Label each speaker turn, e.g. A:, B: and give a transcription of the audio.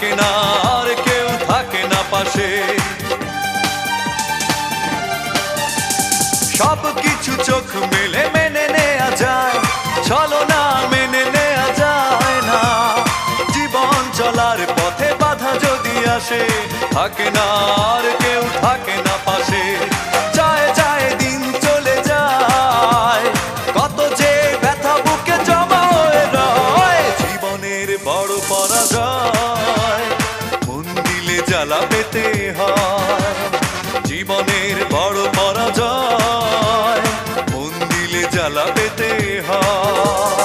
A: থাকে না আর কেউ থাকে না পাশে। সব কিছু চোখ মেলে মেনে নেয়া যায়, ছলনা মেনে নেয়া যায় না। জীবন চলার পথে বাধা যদি আসে, থাকে না আর কেউ থাকে না পাশে। যায় যায় দিন চলে যায়, কত যে ব্যথা বুকে জমা হয়ে রয়। জীবনের বড় পরাজয়, মন দিলে জ্বালা পেতে হয়। জীবনের বড় পরাজয়, মন দিলে জ্বালা পেতে হয়।